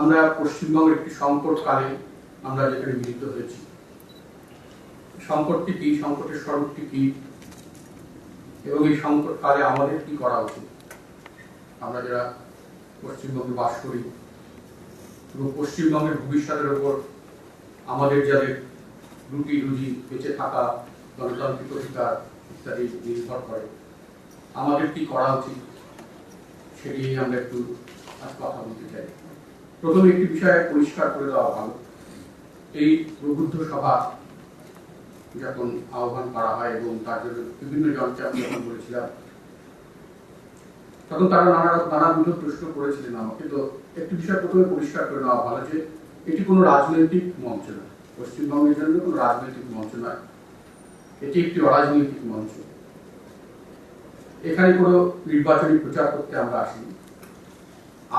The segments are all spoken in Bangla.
আমরা পশ্চিমবঙ্গের একটি সংকটকালে আমরা যেখানে মিলিত হয়েছি। সংকটটি কি, সংকটের স্বরূপটি কি, এবং এই সংকটকালে আমাদের কি করা উচিত, আমরা যারা পশ্চিমবঙ্গে বাস করি এবং পশ্চিমবঙ্গের ভবিষ্যতের উপর আমাদের যাদের রুটি রুজি, বেঁচে থাকা, গণতান্ত্রিক অধিকার ইত্যাদি নির্ভর করে, আমাদের কি করা উচিত সেটি নিয়ে আমরা একটু আজ কথা বলতে চাই। প্রথমে একটি বিষয়ে পরিষ্কার করে দেওয়া ভালো, এই প্রবুদ্ধ সভা যখন আহ্বান করা হয় এবং তার জন্য বিভিন্ন জনকে আমি যখন বলেছিলাম, তখন তারা নানাবিধ প্রশ্ন করেছিলেন আমাকে। তো একটি বিষয় প্রথমে পরিষ্কার করে নেওয়া ভালো যে এটি কোনো রাজনৈতিক মঞ্চ নয়, পশ্চিমবঙ্গের জন্য কোনো রাজনৈতিক মঞ্চ নয়, এটি একটি অরাজনৈতিক মঞ্চ। এখানে কোনো নির্বাচনী প্রচার করতে আমরা আসিনি।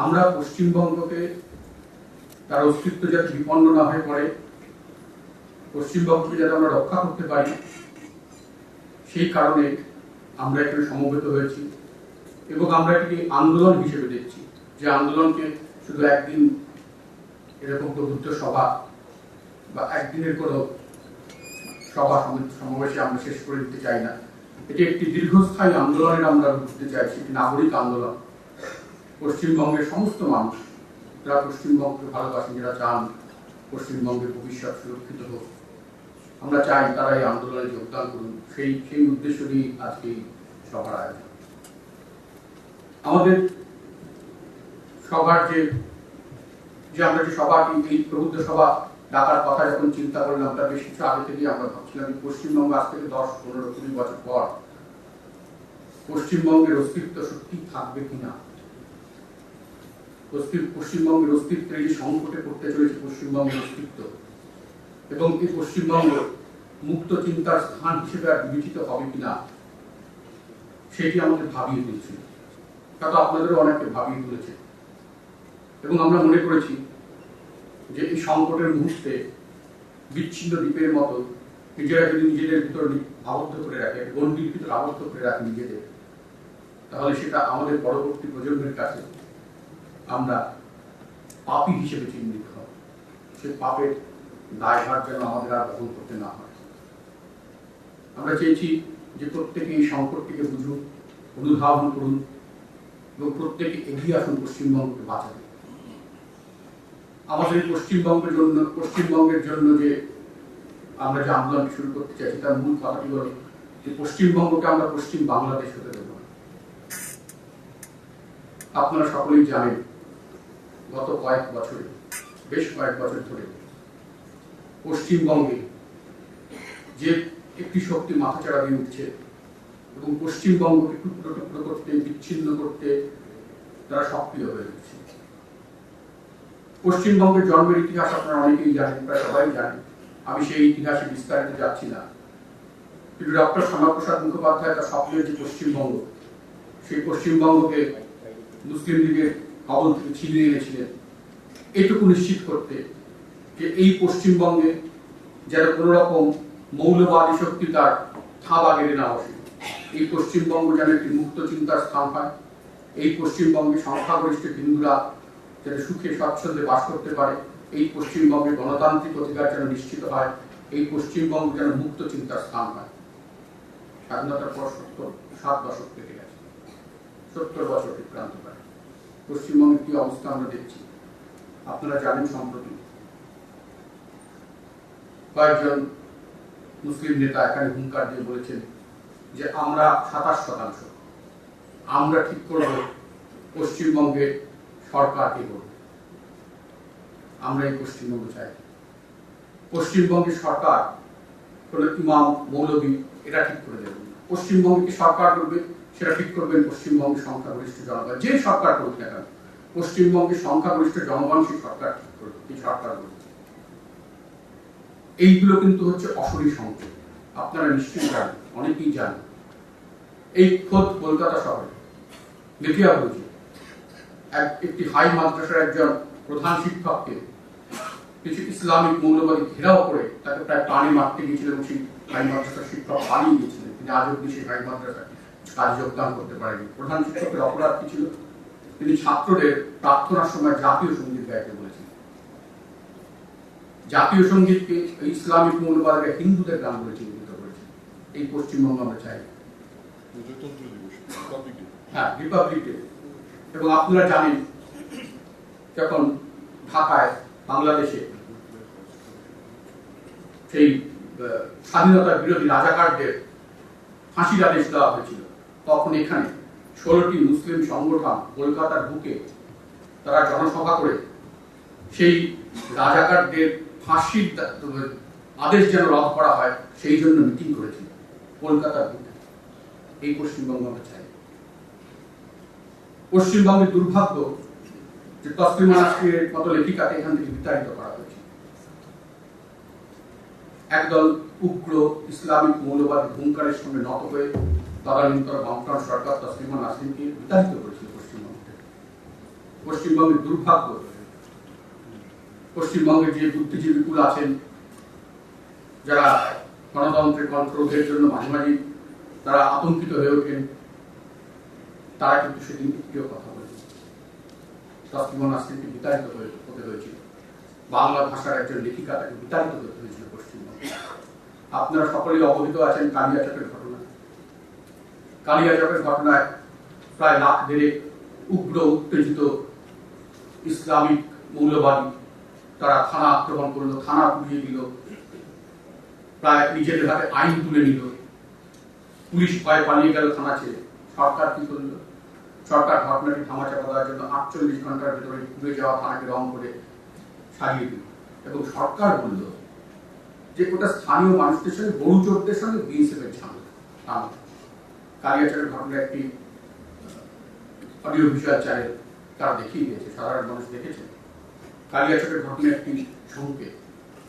আমরা পশ্চিমবঙ্গকে তার অস্তিত্ব যাতে বিপন্ন না হয়ে পড়ে, পশ্চিমবঙ্গকে যাতে আমরা রক্ষা করতে পারি, সেই কারণে আমরা এখানে সমবেত হয়েছি এবং আমরা এটিকে আন্দোলন হিসেবে দেখছি, যে আন্দোলনকে শুধু একদিন এরকম প্রবুদ্ধ সভা বা একদিনের কোনো সভা সমাবেশে আমরা শেষ করে দিতে চাই না। এটি একটি দীর্ঘস্থায়ী আন্দোলনের আমরা বুঝতে চাইছি, একটি নাগরিক আন্দোলন। পশ্চিমবঙ্গের সমস্ত মানুষ যারা পশ্চিমবঙ্গকে ভালোবাসেন, যারা চান পশ্চিমবঙ্গের ভবিষ্যৎ সুরক্ষিত হোক, আমরা চাই তারা এই আন্দোলনে যোগদান করুন। সেই উদ্দেশ্য নিয়ে আজকে সভার আয়োজন। আমাদের সভার যে আমরা যে সভাটি, এই প্রবুদ্ধ সভা ডাকার কথা যখন চিন্তা করলাম, তার বেশ কিছু আগে থেকে আমরা ভাবছিলাম পশ্চিমবঙ্গ আজ থেকে 10, 15, 20 বছর পর পশ্চিমবঙ্গের অস্তিত্ব সত্যি থাকবে কিনা, পশ্চিমবঙ্গের অস্তিত্বের যে সংকটে পড়তে চলেছে পশ্চিমবঙ্গের অস্তিত্ব, এবং এই পশ্চিমবঙ্গ মুক্ত চিন্তার স্থান হিসেবে আর বিবেচিত হবে কিনা, সেটি আমাদের ভাবিয়ে তুলছিল। তা তো আপনাদেরও অনেককে ভাবিয়ে তুলেছে। এবং আমরা মনে করেছি যে এই সংকটের মুহূর্তে বিচ্ছিন্ন দ্বীপের মতো নিজেরা যদি নিজেদের ভিতর আবদ্ধ করে রাখে, গণ্ডির ভিতর আবদ্ধ করে রাখে নিজেদের, তাহলে সেটা আমাদের পরবর্তী প্রজন্মের কাছে আমরা পাপী হিসেবে চিহ্নিত হয়। সে পাপের দায়ভার যেন আমাদের আর বহন করতে না হয়। আমরা চেয়েছি যে প্রত্যেকে এই সংকটটিকে বুঝুন, অনুধাবন করুন এবং প্রত্যেকে এগিয়ে আসুন পশ্চিমবঙ্গকে বাঁচাতে। আমাদের পশ্চিমবঙ্গের জন্য যে আমরা যে আন্দোলন শুরু করতে চাইছি, তার মূল কথাটি হল যে পশ্চিমবঙ্গকে আমরা পশ্চিম বাংলাদেশ হতে দেব না। আপনারা সকলেই জানেন গত বেশ কয়েক বছর ধরে পশ্চিমবঙ্গে যে একটি শক্তি মাথাচাড়া দিয়ে উঠছে এবং পশ্চিমবঙ্গকে টুকরো টুকরো করতে, বিচ্ছিন্ন করতে তারা সক্রিয় হয়ে উঠছে। পশ্চিমবঙ্গের জন্মের ইতিহাস আপনারা অনেকেই জানেন, প্রায় সবাই জানেন, আমি সেই ইতিহাসে বিস্তারিত যাচ্ছি না। কিন্তু ডক্টর শ্যামাপ্রসাদ মুখোপাধ্যায় তার স্বপ্নের যে পশ্চিমবঙ্গ, সেই পশ্চিমবঙ্গকে মুসলিম লীগের কবল থেকে ছিনিয়ে এনেছিলেন এটুকু নিশ্চিত করতে যে এই পশ্চিমবঙ্গে যেন কোন রকম মৌলবাদী শক্তি তার থাবা গেড়ে না বসে, এই পশ্চিমবঙ্গ যেন একটি মুক্ত চিন্তার স্থান হয়, এই পশ্চিমবঙ্গে সংখ্যাগরিষ্ঠ হিন্দুরা যেন সুখে স্বচ্ছন্দে বাস করতে পারে, এই পশ্চিমবঙ্গে গণতান্ত্রিক অধিকার যেন নিশ্চিত হয়, এই পশ্চিমবঙ্গ যেন মুক্ত চিন্তার স্থান হয়। স্বাধীনতার পর 7 দশক থেকে গেছে, 70 বছর অতিক্রান্ত করে পশ্চিমবঙ্গের কি অবস্থা আমরা দেখছি আপনারা জানেন। সম্প্রতি কয়েকজন মুসলিম নেতা এখানে হুঙ্কার দিয়ে বলেছেন যে আমরা 27% আমরা ঠিক করব পশ্চিমবঙ্গে সরকার কি করবে। আমরা এই পশ্চিমবঙ্গ চাই। পশ্চিমবঙ্গের সরকার কোন ইমাম, মৌলবী এরা ঠিক করে দেবেন না। পশ্চিমবঙ্গে কি সরকার করবে সেটা ঠিক করবেন পশ্চিমবঙ্গের সংখ্যাগরিষ্ঠ জনগণ। যে সরকার করবে না কেন, পশ্চিমবঙ্গের সংখ্যাগরিষ্ঠ জনগণ সেই সরকার ঠিক করবে, এই সরকার করবে। এইগুলো কিন্তু হচ্ছে অশরী সংকেত, আপনারা নিশ্চয়ই জানেন, অনেকেই জানেন। এই খোদ কলকাতা শহরে মেটিয়াবুরুজে একটি হাই মাদ্রাসার একজন প্রধান শিক্ষককে কিছু ইসলামিক মৌলবাদী ঘেরাও করে তাকে প্রায় টানে মারতে গিয়েছিল এবং সেই হাই মাদ্রাসার শিক্ষক পালিয়ে গিয়েছিলেন। তিনি আজ অব্দি সেই হাই মাদ্রাসায় কাজ যোগদান করতে পারেনি। প্রধান শিক্ষকের অপরাধ কি ছিল? তিনি ছাত্রদের প্রার্থনার সময় জাতীয় সঙ্গীত গাইতে বলেছেন। জাতীয় সঙ্গীতকে ইসলামিক মৌলবাদীরা হিন্দুদের গান বলে চিহ্নিত করেছেন। এই পশ্চিমবঙ্গ আমরা চাই। হ্যাঁ, রিপাবলিক ডে। এবং আপনারা জানেন, যখন ঢাকায় বাংলাদেশে সেই স্বাধীনতা বিরোধী রাজাকারদের ফাঁসির আদেশ দেওয়া হয়েছিল, তখন এখানে 16টি মুসলিম সংগঠন কলকাতার বুকে তারা জনসভা করে সেই রাজাকারদের ফাঁসির আদেশ যেন রদ করা হয় সেই জন্য মিটিং করেছিল কলকাতার বুকে। এই পশ্চিমবঙ্গ আমরা চাই। পশ্চিমবঙ্গের দুর্ভাগ্য যে তসলিমা নাসরিনের মতো লেখিকাকে এখান থেকে বিতাড়িত করা হয়েছে। একদল উগ্র ইসলামিক মৌলবাদী হুঙ্কারের সঙ্গে নত হয়ে তদানীন্তন বামফ্রন্ট সরকার তসলিমা নাসরিনকে বিতাড়িত করেছিল পশ্চিমবঙ্গ থেকে। পশ্চিমবঙ্গের দুর্ভাগ্য, পশ্চিমবঙ্গের যে বুদ্ধিজীবীগুলো আছেন যারা গণতন্ত্রের কন্ট্রোলের জন্য মাঝে মাঝে তারা আতঙ্কিত হয়ে ওঠেন, তারা কিন্তু সেদিন একটিও কথা বলেছে। তসলিমা নাসরিনকে বিতাড়িত হতে হয়েছিল, বাংলা ভাষার একজন লেখিকা তাকে বিতাড়িত হতে হয়েছিল পশ্চিমবঙ্গে। আপনারা সকলেই অবহিত আছেন কালিয়াচকের ঘটনা। কালিয়াচকের ঘটনায় প্রায় 1,50,000 উগ্র উত্তেজিত ইসলামিক মৌলবাদী তারা থানা আক্রমণ করলো, থানা পুড়িয়ে দিল, প্রায় নিজেদের হাতে আইন তুলে নিল। পুলিশ ভয়ে পালিয়ে গেল থানা ছেড়ে। সরকার কি করল? সরকার ঘটনাটি ধামাচাপা দেওয়ার জন্য 48 ঘন্টার ভিতরে পুড়ে যাওয়া থানাকে রং করে সারিয়ে দিল। এবং সরকার বলল যে ওটা স্থানীয় মানুষদের সঙ্গে, গরু চোরদের সঙ্গে বিএসএফের ঝামেলা। কালিয়াচকের ঘটনা একটি অডিও ভিজুয়াল চ্যানেল তারা দেখিয়ে দিয়েছে, সাধারণ মানুষ দেখেছে। কালিয়াচকের ঘটনা একটি সংকেত।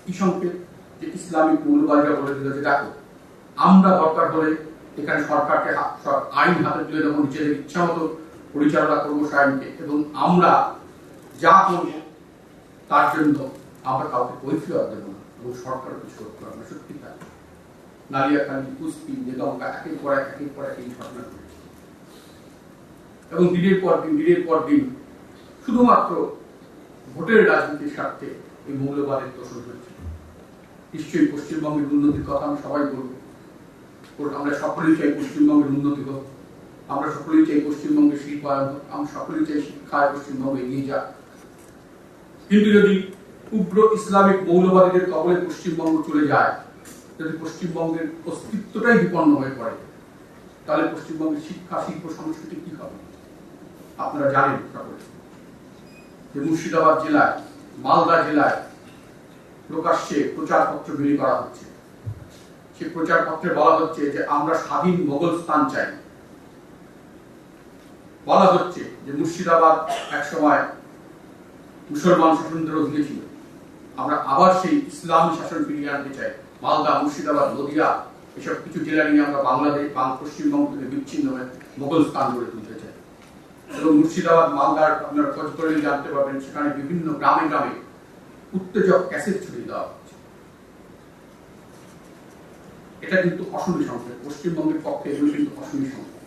কি সংকেত? যে ইসলামিক মৌলবাদীরা বলে দিল যে দেখো, আমরা দরকার হলে এখানে সরকারকে আইন হাতে তুলে দেবো, নিজেদের ইচ্ছা মতো পরিচালনা করবো আইনকে, এবং আমরা যা করবো তার জন্য আমরা কাউকে কৈফিয়ত দেবো না, এবং সরকারও কিছু করতে পারবে না। সত্যি তাই। নালিয়াখালী, কুস্তি, নেদমকা একের পর এক এই ঘটনা ঘটেছে। এবং দিনের পর দিন শুধুমাত্র ভোটের রাজনীতির স্বার্থে এই মৌলবাদের দোষণ হচ্ছে। নিশ্চয়ই পশ্চিমবঙ্গের উন্নতির কথা আমি সবাই বলবো। আমরা সকলেই চাই পশ্চিমবঙ্গের উন্নতি হোক, আমরা সকলেই চাই পশ্চিমবঙ্গের শিল্পায়ন হোক, আমরা সকলেই চাই শিক্ষায় পশ্চিমবঙ্গ এগিয়ে যাক। কিন্তু যদি উগ্র ইসলামিক মৌলবাদীদের কবলে পশ্চিমবঙ্গ চলে যায়, যদি পশ্চিমবঙ্গের অস্তিত্বটাই বিপন্ন হয়ে পড়ে, তাহলে পশ্চিমবঙ্গের শিক্ষা, শিল্প, সংস্কৃতি কি হবে? আপনারা জানেন সকলে যে মুর্শিদাবাদ জেলায়, মালদা জেলায় প্রকাশ্যে প্রচারপত্র বিলি করা হচ্ছে। সেই প্রচারপত্রে বলা হচ্ছে যে আমরা স্বাধীন মোগলস্তান চাই। বলা হচ্ছে যে মুর্শিদাবাদ একসময় মুসলমান শাসনদের অধীনে ছিল, আমরা আবার সেই ইসলামী শাসন ফিরিয়ে আনতে চাই। মালদা, মুর্শিদাবাদ, নদিয়া এসব কিছু জেলা নিয়ে আমরা বাংলাদেশ, পশ্চিমবঙ্গ থেকে বিচ্ছিন্ন হয়ে মোগলস্তান গড়ে তুলতে চাই। এবং মুর্শিদাবাদ, মালদার আপনারা খোঁজ করলে জানতে পারবেন, সেখানে বিভিন্ন গ্রামে গ্রামে উত্তেজক ক্যাসেট ছড়িয়ে দেওয়া হচ্ছে। এটা কিন্তু অশনি সংকেত। পশ্চিমবঙ্গের পক্ষে এগুলো কিন্তু অশনি সংকেত।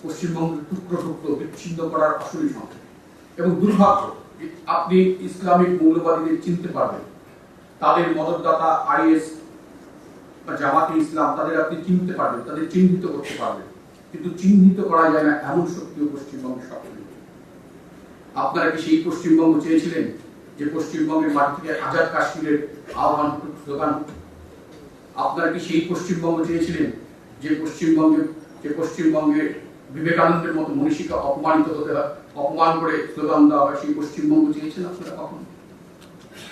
পশ্চিমবঙ্গের টুকরো টুকরো বিচ্ছিন্ন করার অশনি সংকেত। এবং দুর্ভাগ্য, আপনি ইসলামিক মৌলবাদীদের চিনতে পারবেন, তাদের মদতদাতা আইএস বা জামাতে ইসলাম, তাদের আপনি চিনতে পারবেন, তাদের চিহ্নিত করতে পারবেন, কিন্তু চিহ্নিত করা যায় না এমন শক্তিও পশ্চিমবঙ্গে সক্রিয়। আপনারা কি সেই পশ্চিমবঙ্গ চেয়েছিলেন যে পশ্চিমবঙ্গের মাটি থেকে আজাদ কাশ্মীরের আহ্বান, স্লোগান? আপনারা কি সেই পশ্চিমবঙ্গ চেয়েছিলেন যে পশ্চিমবঙ্গে বিবেকানন্দের মতো মনীষীকে অপমানিত হতে হয়, অপমান করে স্লোগান দেওয়া হয়? সেই পশ্চিমবঙ্গ চেয়েছেন আপনারা কখনো?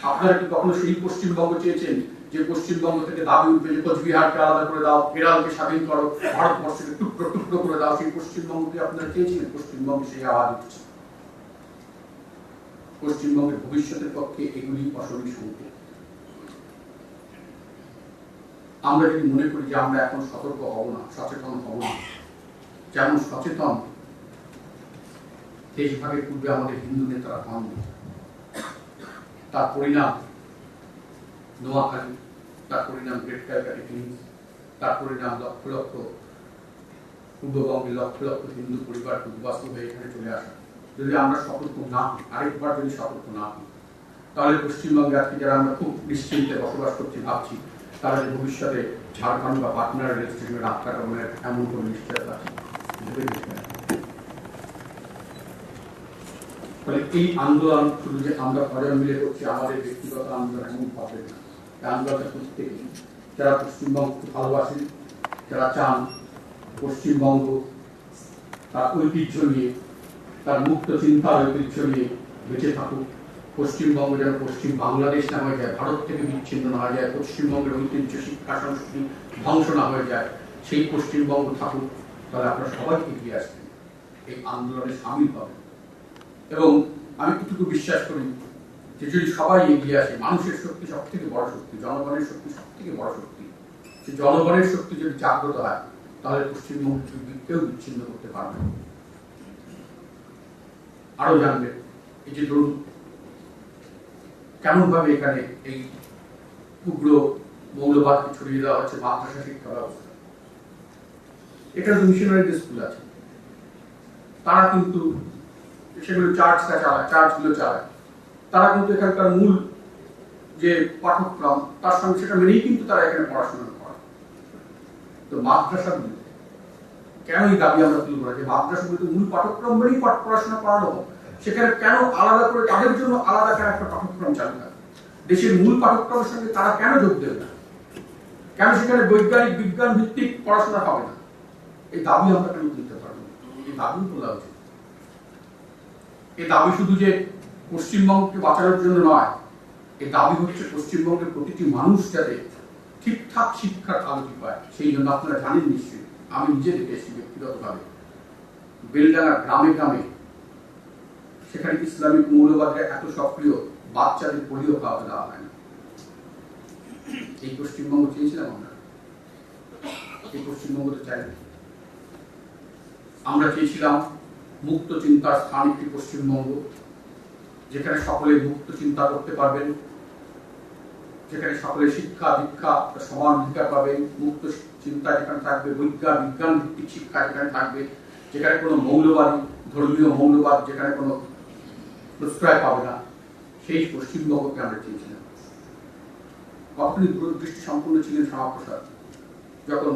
আপনারা কি কখনো সেই পশ্চিমবঙ্গ চেয়েছেন যে পশ্চিমবঙ্গ থেকে দাবি উঠবে যে কোচবিহারকে আলাদা করে দাও, কেরালকে স্বাধীন করো, ভারতবর্ষকে টুকরো টুকরো করে দাও? সেই পশ্চিমবঙ্গকে আপনারা চেয়েছিলেন? পশ্চিমবঙ্গে সেই আওয়াজ উঠছে। পশ্চিমবঙ্গের ভবিষ্যতের পক্ষে এগুলি অশনি সংকেত। আমরা যদি মনে করি যে আমরা এখন সতর্ক হব না, সচেতন হব না, যেমন সচেতন দেশভাগের পূর্বে আমাদের হিন্দু নেতারা হন, তার পরিণাম নোয়াখালী, তার পরিণাম গ্রেট ক্যালকাটা কিংস, তার পরিণাম লক্ষ লক্ষ পূর্ববঙ্গে লক্ষ লক্ষ হিন্দু পরিবার উদ্বাস্ত হয়ে এখানে চলে আসা, যদি আমরা সতর্ক না হই, আরেকবার যদি সতর্ক না হই, তাহলে পশ্চিমবঙ্গে আজকে যারা আমরা খুব নিশ্চিন্তে বসবাস করছি ভাবছি, তারা যে ভবিষ্যতে ঝাড়খণ্ড বা পাটনার রেল স্টেশনে রাত কাটানোর এমন কোনো নিশ্চয়তা আছে। ফলে এই আন্দোলন শুধু যে আমরা কজন মিলে করছি, আমাদের ব্যক্তিগত আন্দোলন এমন ভাববেন না। এই আন্দোলনটা প্রত্যেকে যারা পশ্চিমবঙ্গকে ভালোবাসেন, যারা চান পশ্চিমবঙ্গ তার ঐতিহ্য নিয়ে, তার মুক্ত চিন্তার ঐতিহ্য নিয়ে বেঁচে থাকুক, পশ্চিমবঙ্গ যেন পশ্চিম বাংলাদেশ না হয়ে যায়, ভারত থেকে বিচ্ছিন্ন না হয়ে যায়, পশ্চিমবঙ্গের ঐতিহ্য শিক্ষা সংস্কৃতি ধ্বংস না হয়ে যায়, সেই পশ্চিমবঙ্গ থাকুক, তাহলে আপনারা সবাই এগিয়ে আসবেন, এই আন্দোলনে সামিল হবেন। এবং আমি কতটুকু বিশ্বাস করি যে যদি সবাই এগিয়ে আসে, মানুষের শক্তি সব থেকে বড় শক্তি, জনগণের শক্তি সব থেকে বড় শক্তি, সেই জনগণের শক্তি যদি জাগ্রত হয়, তাহলে পশ্চিমবঙ্গ কেউ বিচ্ছিন্ন করতে পারবে। আরো জানবেন এই যে ধরুন কেমন ভাবে এখানে এই উগ্র মৌলবাদকে ছড়িয়ে দেওয়া হচ্ছে মাদ্রাসা শিক্ষা ব্যবস্থা। এখানে তো মিশনারি স্কুল আছে, তারা কিন্তু সেগুলো চার্চগুলো চালায়, তারা কিন্তু এখানকার মূল যে পাঠ্যক্রম তার সঙ্গে সেটা মেনেই কিন্তু তারা এখানে পড়াশোনা করে। তো মাদ্রাসাগুলিতে কেন এই দাবি আমরা তুলব না যে মাদ্রাসাগুলিতে মূল পাঠ্যক্রম মেনেই পড়াশোনা করানো হোক, সেখানে কেন আলাদা করে তাদের জন্য আলাদা করে একটা পাঠ্যক্রম চালু হয়? দেশের মূল পাঠ্যক্রমের সঙ্গে তারা কেন যোগ দেবে না? কেন সেখানে বৈজ্ঞানিক বিজ্ঞান ভিত্তিক পড়াশোনা হবে না? এই দাবি আমরা কেন তুলতে পারবো? এই দাবি তোলা উচিত। এই দাবি শুধু যে পশ্চিমবঙ্গকে বাঁচানোর জন্য নয়, এই দাবি হচ্ছে পশ্চিমবঙ্গের প্রতিটি মানুষ যাতে ঠিকঠাক শিক্ষার আলোটি পায়। সেই জন্য আপনারা জানেন নিশ্চয়ই, আমি নিজে দেখেছি ব্যক্তিগতভাবে বেলডাঙ্গার গ্রামে গ্রামে সেখানে ইসলামিক মৌলবাদরা এত সক্রিয়, বাচ্চাদের পোলিও খাওয়াতে দেওয়া হয় না। এই পশ্চিমবঙ্গ চেয়েছিলাম আমরা? এই পশ্চিমবঙ্গ তো চাই। আমরা চেয়েছিলাম মুক্ত চিন্তার স্থান একটি পশ্চিমবঙ্গ, যেখানে সকলে মুক্ত চিন্তা করতে পারবেন, যেখানে সকলে শিক্ষা দীক্ষা সমান অধিকার পাবেন, মুক্ত চিন্তা যেখানে থাকবে, বিজ্ঞান ভিত্তিক শিক্ষা যেখানে থাকবে, যেখানে কোনো মৌলবাদী ধর্মীয় মৌলবাদ যেখানে কোনো প্রশ্রয় পাবে না, সেই পশ্চিমবঙ্গকে আমরা চেয়েছিলাম। কখনই দূরদৃষ্টি সম্পন্ন ছিলেন শ্যামাপ্রসাদ, যখন